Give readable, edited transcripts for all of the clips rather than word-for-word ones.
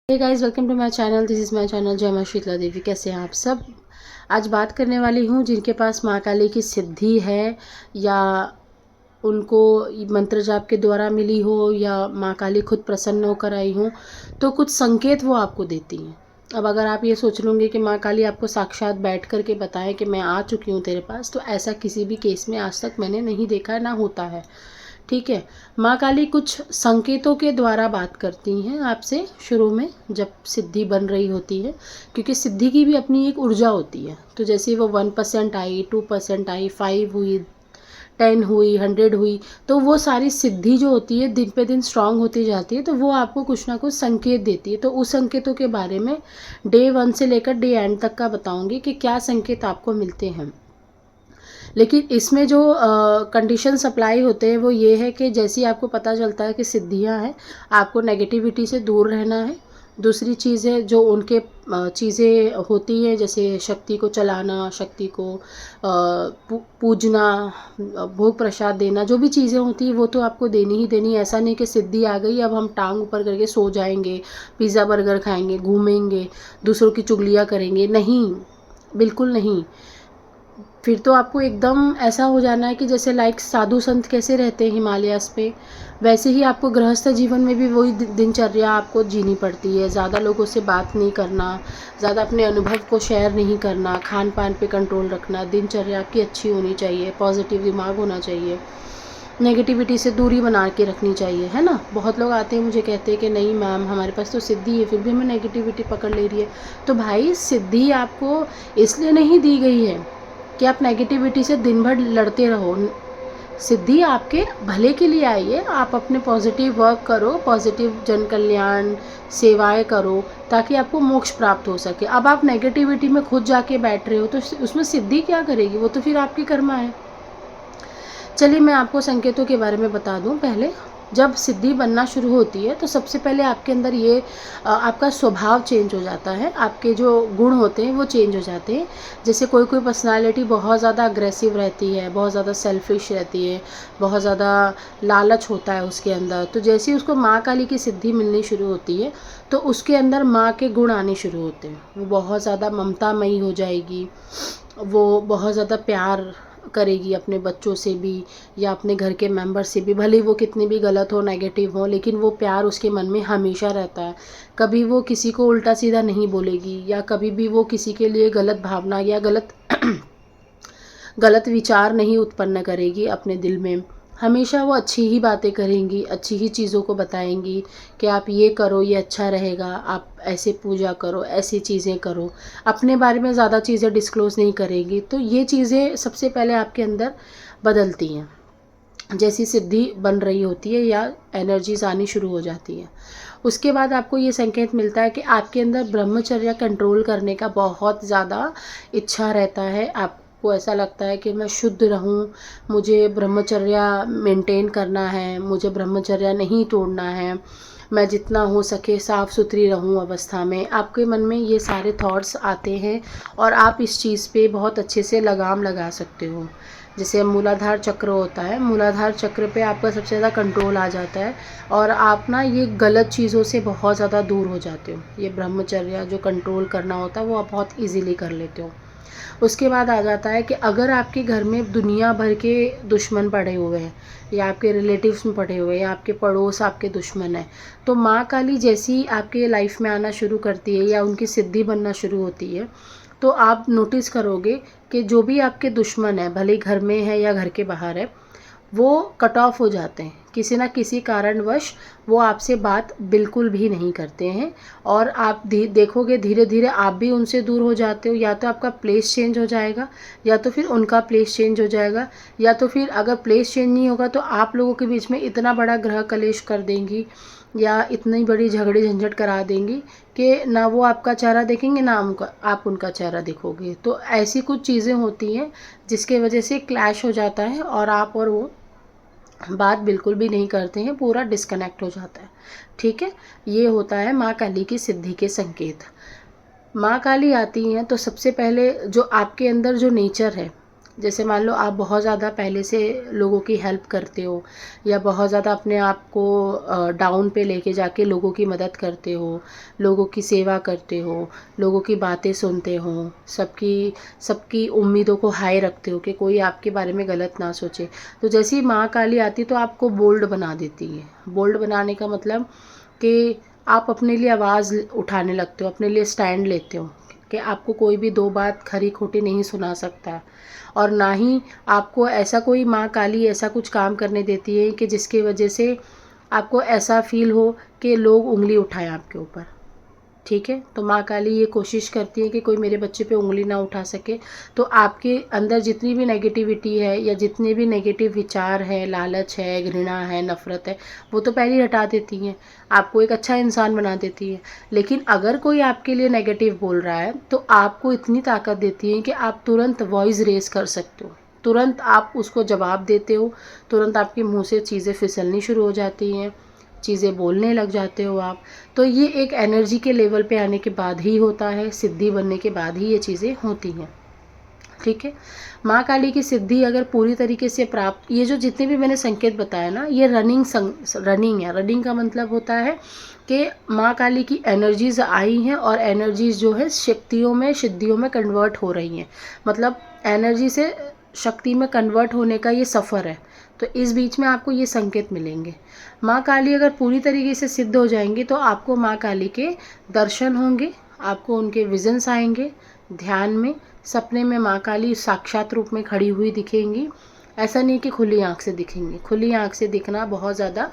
Hey guys, welcome to my channel. This is my channel जय मां शीतला देवी। कैसे हैं आप सब? आज बात करने वाली हूँ जिनके पास माँ काली की सिद्धि है या उनको मंत्र जाप के द्वारा मिली हो या माँ काली खुद प्रसन्न होकर आई हो, तो कुछ संकेत वो आपको देती हैं। अब अगर आप ये सोच लोगे कि माँ काली आपको साक्षात बैठ कर के बताएं कि मैं आ चुकी हूँ तेरे पास, तो ऐसा किसी भी केस में आज तक मैंने नहीं देखा है, ना होता है। ठीक है। माँ काली कुछ संकेतों के द्वारा बात करती हैं आपसे शुरू में, जब सिद्धि बन रही होती है, क्योंकि सिद्धि की भी अपनी एक ऊर्जा होती है। तो जैसे वो 1% आई, 2% आई, 5 हुई, 10 हुई, 100 हुई, तो वो सारी सिद्धि जो होती है दिन पे दिन स्ट्रांग होती जाती है, तो वो आपको कुछ ना कुछ संकेत देती है। तो उस संकेतों के बारे में डे 1 से लेकर डे एंड तक का बताऊंगी कि क्या संकेत आपको मिलते हैं। लेकिन इसमें जो कंडीशन सप्लाई होते हैं वो ये है कि जैसे ही आपको पता चलता है कि सिद्धियां हैं, आपको नेगेटिविटी से दूर रहना है। दूसरी चीज़ है जो उनके चीज़ें होती हैं, जैसे शक्ति को चलाना, शक्ति को पूजना, भोग प्रसाद देना, जो भी चीज़ें होती हैं वो तो आपको देनी ही देनी। ऐसा नहीं कि सिद्धि आ गई अब हम टांग ऊपर करके सो जाएंगे, पिज़्ज़ा बर्गर खाएंगे, घूमेंगे, दूसरों की चुगलियाँ करेंगे। नहीं, बिल्कुल नहीं। फिर तो आपको एकदम ऐसा हो जाना है कि जैसे लाइक साधु संत कैसे रहते हैं हिमालयास पे, वैसे ही आपको गृहस्थ जीवन में भी वही दिनचर्या आपको जीनी पड़ती है। ज़्यादा लोगों से बात नहीं करना, ज़्यादा अपने अनुभव को शेयर नहीं करना, खान पान पे कंट्रोल रखना, दिनचर्या आपकी अच्छी होनी चाहिए, पॉजिटिव दिमाग होना चाहिए, नेगेटिविटी से दूरी बना के रखनी चाहिए, है ना। बहुत लोग आते हैं मुझे कहते हैं कि नहीं मैम, हमारे पास तो सिद्धि है फिर भी हमें नेगेटिविटी पकड़ ले रही है। तो भाई, सिद्धि आपको इसलिए नहीं दी गई है कि आप नेगेटिविटी से दिन भर लड़ते रहो। सिद्धि आपके भले के लिए आई है। आप अपने पॉजिटिव वर्क करो, पॉजिटिव जन कल्याण सेवाएं करो, ताकि आपको मोक्ष प्राप्त हो सके। अब आप नेगेटिविटी में खुद जाके बैठ रहे हो तो उसमें सिद्धि क्या करेगी? वो तो फिर आपकी कर्मा है। चलिए मैं आपको संकेतों के बारे में बता दूं। पहले जब सिद्धि बनना शुरू होती है तो सबसे पहले आपके अंदर ये आपका स्वभाव चेंज हो जाता है, आपके जो गुण होते हैं वो चेंज हो जाते हैं। जैसे कोई कोई पर्सनालिटी बहुत ज़्यादा अग्रेसिव रहती है, बहुत ज़्यादा सेल्फिश रहती है, बहुत ज़्यादा लालच होता है उसके अंदर। तो जैसे ही उसको माँ काली की सिद्धि मिलनी शुरू होती है तो उसके अंदर माँ के गुण आने शुरू होते हैं। वो बहुत ज़्यादा ममतामयी हो जाएगी, वो बहुत ज़्यादा प्यार करेगी अपने बच्चों से भी या अपने घर के मेंबर से भी। भले वो कितने भी गलत हो, नेगेटिव हो, लेकिन वो प्यार उसके मन में हमेशा रहता है। कभी वो किसी को उल्टा सीधा नहीं बोलेगी या कभी भी वो किसी के लिए गलत भावना या गलत गलत विचार नहीं उत्पन्न करेगी अपने दिल में। हमेशा वो अच्छी ही बातें करेंगी, अच्छी ही चीज़ों को बताएंगी कि आप ये करो, ये अच्छा रहेगा, आप ऐसे पूजा करो, ऐसी चीज़ें करो। अपने बारे में ज़्यादा चीज़ें डिस्क्लोज़ नहीं करेंगी। तो ये चीज़ें सबसे पहले आपके अंदर बदलती हैं जैसी सिद्धि बन रही होती है या एनर्जीज आनी शुरू हो जाती है। उसके बाद आपको ये संकेत मिलता है कि आपके अंदर ब्रह्मचर्य कंट्रोल करने का बहुत ज़्यादा इच्छा रहता है। आपको ऐसा लगता है कि मैं शुद्ध रहूं, मुझे ब्रह्मचर्य मेंटेन करना है, मुझे ब्रह्मचर्य नहीं तोड़ना है, मैं जितना हो सके साफ़ सुथरी रहूं अवस्था में। आपके मन में ये सारे थॉट्स आते हैं और आप इस चीज़ पे बहुत अच्छे से लगाम लगा सकते हो। जैसे मूलाधार चक्र होता है, मूलाधार चक्र पे आपका सबसे ज़्यादा कंट्रोल आ जाता है और आप ना ये गलत चीज़ों से बहुत ज़्यादा दूर हो जाते हो। ये ब्रह्मचर्य जो कंट्रोल करना होता है वो आप बहुत इजीली कर लेते हो। उसके बाद आ जाता है कि अगर आपके घर में दुनिया भर के दुश्मन पड़े हुए हैं या आपके रिलेटिव्स में पड़े हुए हैं या आपके पड़ोस आपके दुश्मन हैं, तो माँ काली जैसी आपके लाइफ में आना शुरू करती है या उनकी सिद्धि बनना शुरू होती है, तो आप नोटिस करोगे कि जो भी आपके दुश्मन है, भले घर में है या घर के बाहर है, वो कट ऑफ हो जाते हैं। किसी ना किसी कारणवश वो आपसे बात बिल्कुल भी नहीं करते हैं और आप देखोगे धीरे धीरे आप भी उनसे दूर हो जाते हो। या तो आपका प्लेस चेंज हो जाएगा या तो फिर उनका प्लेस चेंज हो जाएगा, या तो फिर अगर प्लेस चेंज नहीं होगा तो आप लोगों के बीच में इतना बड़ा ग्रह कलेश कर देंगी या इतनी बड़ी झगड़े झंझट करा देंगी कि ना वो आपका चेहरा देखेंगे ना आप उनका चेहरा देखोगे। तो ऐसी कुछ चीज़ें होती हैं जिसके वजह से क्लैश हो जाता है और आप और वो बात बिल्कुल भी नहीं करते हैं, पूरा डिस्कनेक्ट हो जाता है। ठीक है, ये होता है माँ काली की सिद्धि के संकेत। माँ काली आती हैं तो सबसे पहले जो आपके अंदर जो नेचर है, जैसे मान लो आप बहुत ज़्यादा पहले से लोगों की हेल्प करते हो, या बहुत ज़्यादा अपने आप को डाउन पे लेके जाके लोगों की मदद करते हो, लोगों की सेवा करते हो, लोगों की बातें सुनते हो, सबकी सबकी उम्मीदों को हाई रखते हो कि कोई आपके बारे में गलत ना सोचे। तो जैसे ही माँ काली आती तो आपको बोल्ड बना देती है। बोल्ड बनाने का मतलब कि आप अपने लिए आवाज़ उठाने लगते हो, अपने लिए स्टैंड लेते हो कि आपको कोई भी दो बात खरी खोटी नहीं सुना सकता, और ना ही आपको ऐसा कोई माँ काली ऐसा कुछ काम करने देती है कि जिसकी वजह से आपको ऐसा फील हो कि लोग उंगली उठाएं आपके ऊपर। ठीक है, तो माँ काली ये कोशिश करती है कि कोई मेरे बच्चे पे उंगली ना उठा सके। तो आपके अंदर जितनी भी नेगेटिविटी है या जितने भी नेगेटिव विचार हैं, लालच है, घृणा है, नफ़रत है, वो तो पहले ही हटा देती हैं, आपको एक अच्छा इंसान बना देती है। लेकिन अगर कोई आपके लिए नेगेटिव बोल रहा है तो आपको इतनी ताकत देती है कि आप तुरंत वॉइस रेस कर सकते हो, तुरंत आप उसको जवाब देते हो, तुरंत आपके मुँह से चीज़ें फिसलनी शुरू हो जाती हैं, चीज़ें बोलने लग जाते हो आप। तो ये एक एनर्जी के लेवल पे आने के बाद ही होता है, सिद्धि बनने के बाद ही ये चीज़ें होती हैं। ठीक है, माँ काली की सिद्धि अगर पूरी तरीके से प्राप्त, ये जो जितने भी मैंने संकेत बताया ना, ये रनिंग है। रनिंग का मतलब होता है कि माँ काली की एनर्जीज आई हैं और एनर्जीज जो है शक्तियों में, सिद्धियों में कन्वर्ट हो रही हैं। मतलब एनर्जी से शक्ति में कन्वर्ट होने का ये सफ़र है। तो इस बीच में आपको ये संकेत मिलेंगे। माँ काली अगर पूरी तरीके से सिद्ध हो जाएंगी तो आपको माँ काली के दर्शन होंगे, आपको उनके विजन्स आएंगे ध्यान में, सपने में माँ काली साक्षात रूप में खड़ी हुई दिखेंगी। ऐसा नहीं कि खुली आँख से दिखेंगी, खुली आँख से दिखना बहुत ज़्यादा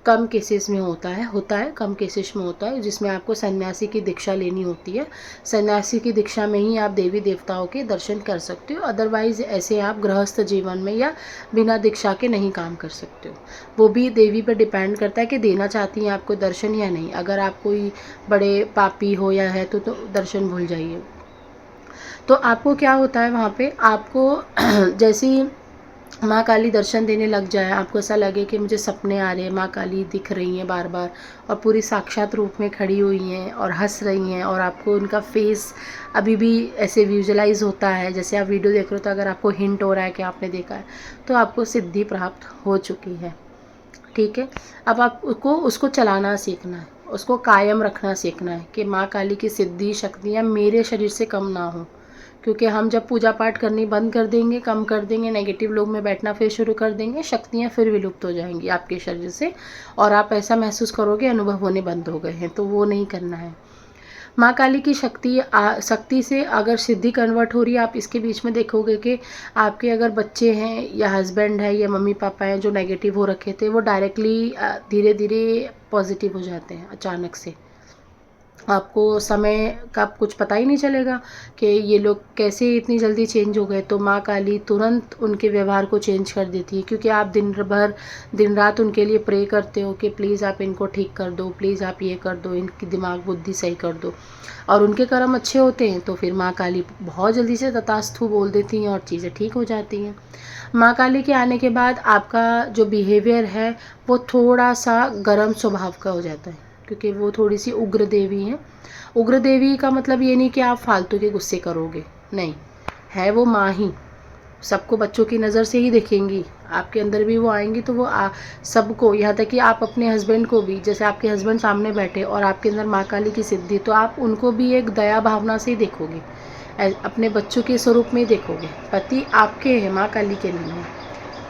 कम केसेस में होता है कम केसेस में होता है, जिसमें आपको सन्यासी की दीक्षा लेनी होती है। सन्यासी की दीक्षा में ही आप देवी देवताओं के दर्शन कर सकते हो, अदरवाइज़ ऐसे आप गृहस्थ जीवन में या बिना दीक्षा के नहीं काम कर सकते हो। वो भी देवी पर डिपेंड करता है कि देना चाहती हैं आपको दर्शन या नहीं। अगर आप कोई बड़े पापी हो या है तो दर्शन भूल जाइए। तो आपको क्या होता है वहाँ पे, आपको जैसे ही माँ काली दर्शन देने लग जाए, आपको ऐसा लगे कि मुझे सपने आ रहे हैं, माँ काली दिख रही हैं बार बार और पूरी साक्षात रूप में खड़ी हुई हैं और हंस रही हैं, और आपको उनका फेस अभी भी ऐसे विजुलाइज होता है जैसे आप वीडियो देख रहे हो। तो अगर आपको हिंट हो रहा है कि आपने देखा है तो आपको सिद्धि प्राप्त हो चुकी है। ठीक है, अब आपको उसको चलाना सीखना है, उसको कायम रखना सीखना है कि माँ काली की सिद्धि शक्तियाँ मेरे शरीर से कम ना हो। क्योंकि हम जब पूजा पाठ करनी बंद कर देंगे, कम कर देंगे, नेगेटिव लोग में बैठना फिर शुरू कर देंगे, शक्तियाँ फिर विलुप्त हो जाएंगी आपके शरीर से, और आप ऐसा महसूस करोगे अनुभव होने बंद हो गए हैं। तो वो नहीं करना है। माँ काली की शक्ति से अगर सिद्धि कन्वर्ट हो रही है, आप इसके बीच में देखोगे कि आपके अगर बच्चे हैं या हस्बैंड है या मम्मी पापा हैं जो नेगेटिव हो रखे थे, वो डायरेक्टली धीरे धीरे पॉजिटिव हो जाते हैं अचानक से। आपको समय का कुछ पता ही नहीं चलेगा कि ये लोग कैसे इतनी जल्दी चेंज हो गए। तो माँ काली तुरंत उनके व्यवहार को चेंज कर देती है, क्योंकि आप दिन रात उनके लिए प्रे करते हो कि प्लीज़ आप इनको ठीक कर दो, प्लीज़ आप ये कर दो, इनकी दिमाग बुद्धि सही कर दो। और उनके कर्म अच्छे होते हैं तो फिर माँ काली बहुत जल्दी से तथास्तु बोल देती हैं और चीज़ें ठीक हो जाती हैं। माँ काली के आने के बाद आपका जो बिहेवियर है वो थोड़ा सा गर्म स्वभाव का हो जाता है, क्योंकि वो थोड़ी सी उग्र देवी हैं। उग्र देवी का मतलब ये नहीं कि आप फालतू के गुस्से करोगे, नहीं, है वो माँ ही, सबको बच्चों की नज़र से ही देखेंगी। आपके अंदर भी वो आएंगी तो वो सबको, यहाँ तक कि आप अपने हस्बैंड को भी, जैसे आपके हस्बैंड सामने बैठे और आपके अंदर माँ काली की सिद्धि, तो आप उनको भी एक दया भावना से ही देखोगे, अपने बच्चों के स्वरूप में ही देखोगे। पति आपके हैं, माँ काली के नहीं है।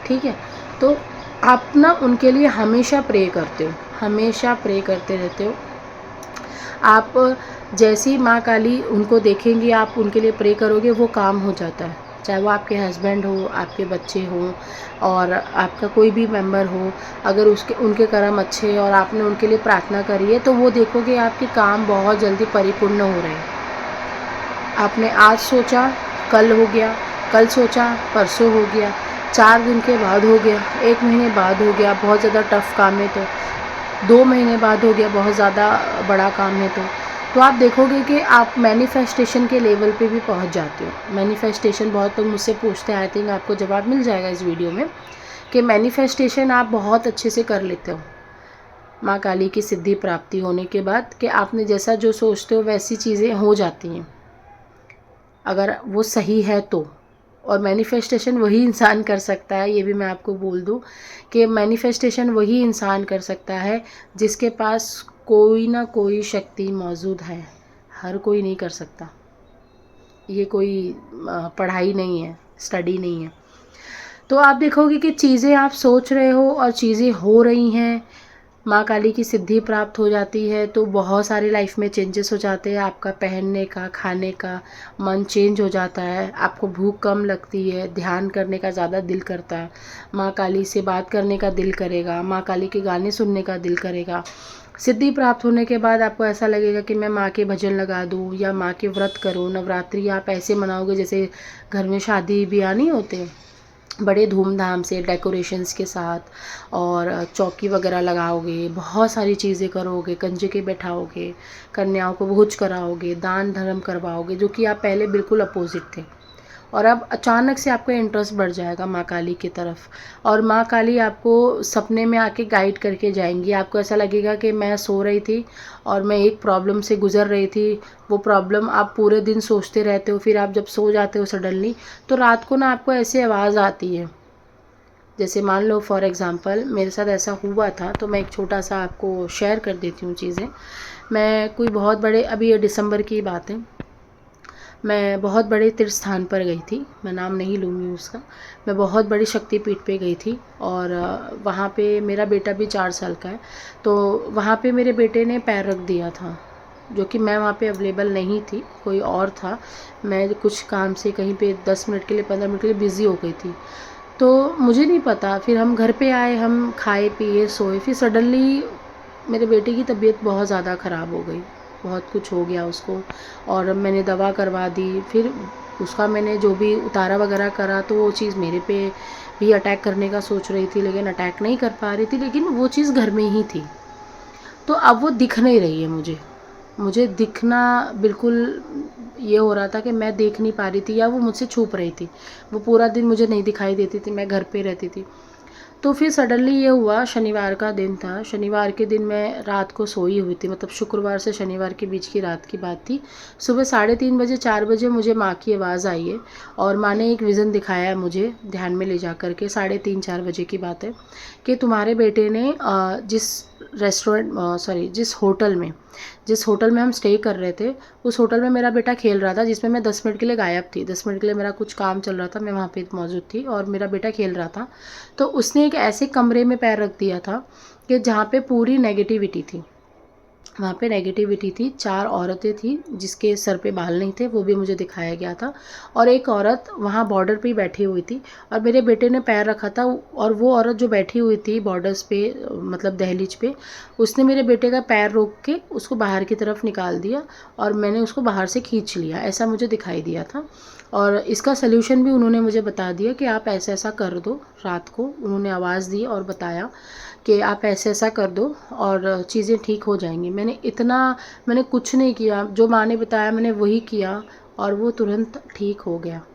ठीक है, तो आप ना उनके लिए हमेशा प्रे करते हो, हमेशा प्रे करते रहते हो। आप जैसी माँ काली उनको देखेंगी, आप उनके लिए प्रे करोगे, वो काम हो जाता है। चाहे वो आपके हस्बैंड हो, आपके बच्चे हों, और आपका कोई भी मेंबर हो, अगर उनके कर्म अच्छे और आपने उनके लिए प्रार्थना करी है तो वो देखोगे आपके काम बहुत जल्दी परिपूर्ण हो रहे हैं। आपने आज सोचा कल हो गया, कल सोचा परसों हो गया, 4 दिन के बाद हो गया, 1 महीने बाद हो गया, बहुत ज़्यादा टफ काम है तो 2 महीने बाद हो गया, बहुत ज़्यादा बड़ा काम है तो आप देखोगे कि आप मैनिफेस्टेशन के लेवल पे भी पहुंच जाते हो। मैनिफेस्टेशन, बहुत लोग मुझसे पूछते हैं, आई थिंक आपको जवाब मिल जाएगा इस वीडियो में, कि मैनिफेस्टेशन आप बहुत अच्छे से कर लेते हो माँ काली की सिद्धि प्राप्ति होने के बाद, कि आपने जैसा जो सोचते हो वैसी चीज़ें हो जाती हैं, अगर वो सही है तो। और मैनिफेस्टेशन वही इंसान कर सकता है, ये भी मैं आपको बोल दूं कि मैनिफेस्टेशन वही इंसान कर सकता है जिसके पास कोई ना कोई शक्ति मौजूद है। हर कोई नहीं कर सकता। ये कोई पढ़ाई नहीं है, स्टडी नहीं है। तो आप देखोगे कि चीज़ें आप सोच रहे हो और चीज़ें हो रही हैं, माँ काली की सिद्धि प्राप्त हो जाती है तो बहुत सारी लाइफ में चेंजेस हो जाते हैं। आपका पहनने का, खाने का मन चेंज हो जाता है, आपको भूख कम लगती है, ध्यान करने का ज़्यादा दिल करता है, माँ काली से बात करने का दिल करेगा, माँ काली के गाने सुनने का दिल करेगा। सिद्धि प्राप्त होने के बाद आपको ऐसा लगेगा कि मैं माँ के भजन लगा दूँ या माँ के व्रत करूँ। नवरात्रि आप ऐसे मनाओगे जैसे घर में शादी ब्याह नहीं होते, बड़े धूमधाम से डेकोरेशंस के साथ, और चौकी वगैरह लगाओगे, बहुत सारी चीज़ें करोगे, कंजके बैठाओगे, कन्याओं को भोज कराओगे, दान धर्म करवाओगे, जो कि आप पहले बिल्कुल अपोजिट थे। और अब अचानक से आपका इंटरेस्ट बढ़ जाएगा माँ काली की तरफ, और माँ काली आपको सपने में आके गाइड करके जाएंगी। आपको ऐसा लगेगा कि मैं सो रही थी और मैं एक प्रॉब्लम से गुजर रही थी। वो प्रॉब्लम आप पूरे दिन सोचते रहते हो, फिर आप जब सो जाते हो सडनली, तो रात को ना आपको ऐसे आवाज़ आती है। जैसे मान लो फॉर एग्ज़ाम्पल मेरे साथ ऐसा हुआ था, तो मैं एक छोटा सा आपको शेयर कर देती हूँ चीज़ें। मैं कोई बहुत बड़े, अभी ये दिसंबर की बात है, मैं बहुत बड़े तीर्थ स्थान पर गई थी, मैं नाम नहीं लूँगी उसका। मैं बहुत बड़ी शक्तिपीठ पे गई थी और वहाँ पे मेरा बेटा भी 4 साल का है। तो वहाँ पे मेरे बेटे ने पैर रख दिया था, जो कि मैं वहाँ पे अवेलेबल नहीं थी, कोई और था। मैं कुछ काम से कहीं पे 10 मिनट के लिए, 15 मिनट के लिए बिज़ी हो गई थी, तो मुझे नहीं पता। फिर हम घर पे आए, हम खाए पिए सोए, फिर सडनली मेरे बेटे की तबीयत बहुत ज़्यादा ख़राब हो गई, बहुत कुछ हो गया उसको, और मैंने दवा करवा दी। फिर उसका मैंने जो भी उतारा वगैरह करा, तो वो चीज़ मेरे पे भी अटैक करने का सोच रही थी, लेकिन अटैक नहीं कर पा रही थी, लेकिन वो चीज़ घर में ही थी। तो अब वो दिख नहीं रही है मुझे दिखना बिल्कुल ये हो रहा था कि मैं देख नहीं पा रही थी, या वो मुझसे छुप रही थी। वो पूरा दिन मुझे नहीं दिखाई देती थी, मैं घर पे रहती थी। तो फिर सडनली ये हुआ, शनिवार का दिन था। शनिवार के दिन मैं रात को सोई हुई थी, मतलब शुक्रवार से शनिवार के बीच की रात की बात थी। सुबह 3:30 बजे, 4 बजे मुझे माँ की आवाज़ आई है, और माँ ने एक विज़न दिखाया है मुझे ध्यान में ले जा कर के। 3:30-4 बजे की बात है कि तुम्हारे बेटे ने जिस होटल में हम स्टे कर रहे थे, उस होटल में मेरा बेटा खेल रहा था, जिसमें मैं 10 मिनट के लिए गायब थी। 10 मिनट के लिए मेरा कुछ काम चल रहा था, मैं वहाँ पे मौजूद थी और मेरा बेटा खेल रहा था। तो उसने एक ऐसे कमरे में पैर रख दिया था कि जहाँ पे पूरी नेगेटिविटी थी। वहाँ पे नेगेटिविटी थी। 4 औरतें थी जिसके सर पे बाल नहीं थे, वो भी मुझे दिखाया गया था, और एक औरत वहाँ बॉर्डर पे ही बैठी हुई थी, और मेरे बेटे ने पैर रखा था, और वो औरत जो बैठी हुई थी बॉर्डर्स पे, मतलब दहलीज पे, उसने मेरे बेटे का पैर रोक के उसको बाहर की तरफ निकाल दिया, और मैंने उसको बाहर से खींच लिया, ऐसा मुझे दिखाई दिया था। और इसका सल्यूशन भी उन्होंने मुझे बता दिया कि आप ऐसा ऐसा कर दो। रात को उन्होंने आवाज़ दी और बताया कि आप ऐसे ऐसा कर दो और चीज़ें ठीक हो जाएंगी। मैंने कुछ नहीं किया, जो माँ ने बताया मैंने वही किया, और वो तुरंत ठीक हो गया।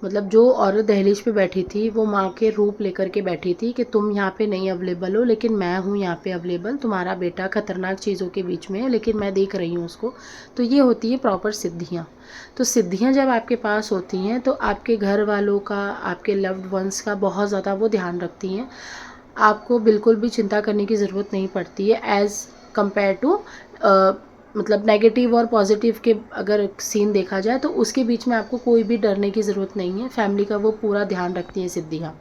मतलब जो औरत दहलीज पे बैठी थी, वो माँ के रूप लेकर के बैठी थी कि तुम यहाँ पे नहीं अवेलेबल हो, लेकिन मैं हूँ यहाँ पे अवेलेबल। तुम्हारा बेटा खतरनाक चीज़ों के बीच में है, लेकिन मैं देख रही हूँ उसको। तो ये होती है प्रॉपर सिद्धियाँ। तो सिद्धियाँ जब आपके पास होती हैं, तो आपके घर वालों का, आपके लव्ड वंस का बहुत ज़्यादा वो ध्यान रखती हैं। आपको बिल्कुल भी चिंता करने की ज़रूरत नहीं पड़ती है, एज़ कम्पेयर टू मतलब नेगेटिव और पॉजिटिव के अगर सीन देखा जाए, तो उसके बीच में आपको कोई भी डरने की ज़रूरत नहीं है। फैमिली का वो पूरा ध्यान रखती हैं सिद्धियाँ।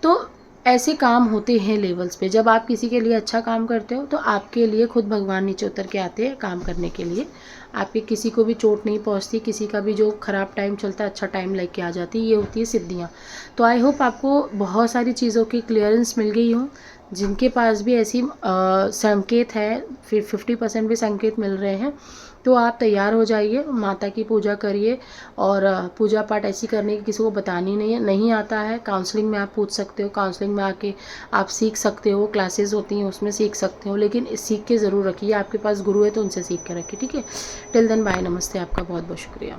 तो ऐसे काम होते हैं लेवल्स पे। जब आप किसी के लिए अच्छा काम करते हो, तो आपके लिए खुद भगवान नीचे उतर के आते हैं काम करने के लिए। आपके किसी को भी चोट नहीं पहुंचती, किसी का भी जो ख़राब टाइम चलता है अच्छा टाइम लेके आ जाती है। ये होती है सिद्धियाँ। तो आई होप आपको बहुत सारी चीज़ों की क्लियरेंस मिल गई हो। जिनके पास भी ऐसी संकेत है, फिर 50% भी संकेत मिल रहे हैं, तो आप तैयार हो जाइए, माता की पूजा करिए। और पूजा पाठ ऐसी करने की किसी को बतानी नहीं है। नहीं आता है, काउंसलिंग में आप पूछ सकते हो, काउंसलिंग में आके आप सीख सकते हो, क्लासेस होती हैं उसमें सीख सकते हो, लेकिन सीख के ज़रूर रखिए। आपके पास गुरु है तो उनसे सीख के रखिए, ठीक है। टिल देन बाय, नमस्ते, आपका बहुत बहुत शुक्रिया।